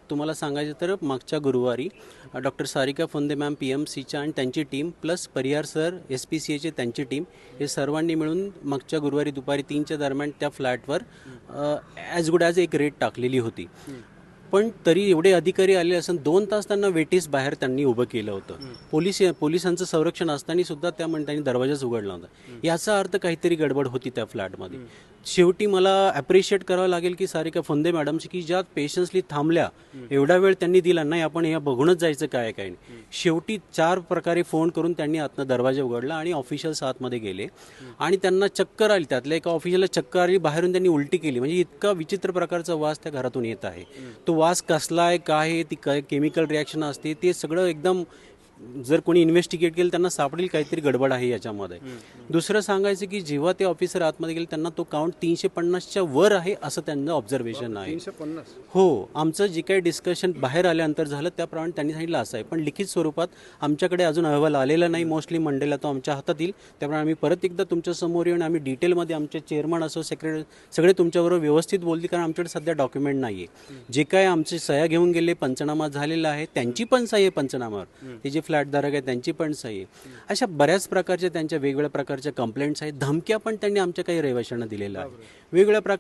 तुम्हाला सांगायचं तर मागच्या गुरुवारी डॉक्टर सारिका फोंदे मॅम PMCच्या आणि त्यांची टीम प्लस परिहार सर SPCAचे त्यांची टीम हे सर्वांनी मिळून मागच्या गुरुवारी दुपारी 3च्या दरम्यान त्या फ्लॅटवर ॲज गुड ॲज एक रेड टाकलेली होती. पण तरी एवढे अधिकारी आले असून 2 तास त्यांना वेटीस बाहेर त्यांनी उभं केलं होतं. पोलिसांचं संरक्षण असताना सुद्धा त्यांनी दरवाजाच उघडला होता. याचा अर्थ काहीतरी गडबड होती त्या फ्लॅटमध्ये. शेवटी मला ॲप्रिशिएट करावं लागेल की सारिका फोंदे मॅडमची की ज्या पेशन्सली थांबल्या, एवढा वेळ त्यांनी दिला नाही आपण हे बघूनच जायचं काय काय नाही. शेवटी 4 प्रकारे फोन करून त्यांनी आतनं दरवाजा उघडला आणि ऑफिशियल्स आतमध्ये गेले आणि त्यांना चक्कर आली. त्यातल्या एका ऑफिशियलला चक्कर आली, बाहेरून त्यांनी उलटी केली. म्हणजे इतका विचित्र प्रकारचा वास त्या घरातून येत आहे. तो वास कसला आहे, काय आहे, ती काय केमिकल रिॲक्शन असते, ते सगळं एकदम जर कोणी इन्व्हेस्टिगेट केलं त्यांना सापडेल काहीतरी गडबड आहे याच्यामध्ये. दुसरं सांगायचं की जेव्हा ते ऑफिसर आतमध्ये गेले त्यांना तो काउंट 350च्या वर आहे असं त्यांचं ऑब्झर्वेशन आहे. 350. हो, आमचं जे काही डिस्कशन बाहेर आल्यानंतर झालं त्याप्रमाणे त्यांनी सांगितलं असं आहे. पण लिखित स्वरूपात आमच्याकडे अजून अहवाल आलेला नाही. मोस्टली मंडेला तो आमच्या हातात येईल. त्याप्रमाणे आम्ही परत एकदा तुमच्या समोर येऊन आम्ही डिटेलमध्ये आमचे चेअरमन असो सेक्रेटरी सगळे तुमच्याबरोबर व्यवस्थित बोलतील, कारण आमच्याकडे सध्या डॉक्युमेंट नाही आहे. जे काय आमचे सह्या घेऊन गेले, पंचनामा झालेला आहे, त्यांची पण सही आहे पंचनामावर, ते जे फ्लॅटधारक आहे त्यांची पण सही आहे. अशा बऱ्याच प्रकारच्या त्यांच्या वेगवेगळ्या प्रकारच्या कंप्लेंट्स आहेत. धमक्या पण त्यांनी आमच्या काही रहिवाशांना दिलेल्या आहे. वेगवेगळ्या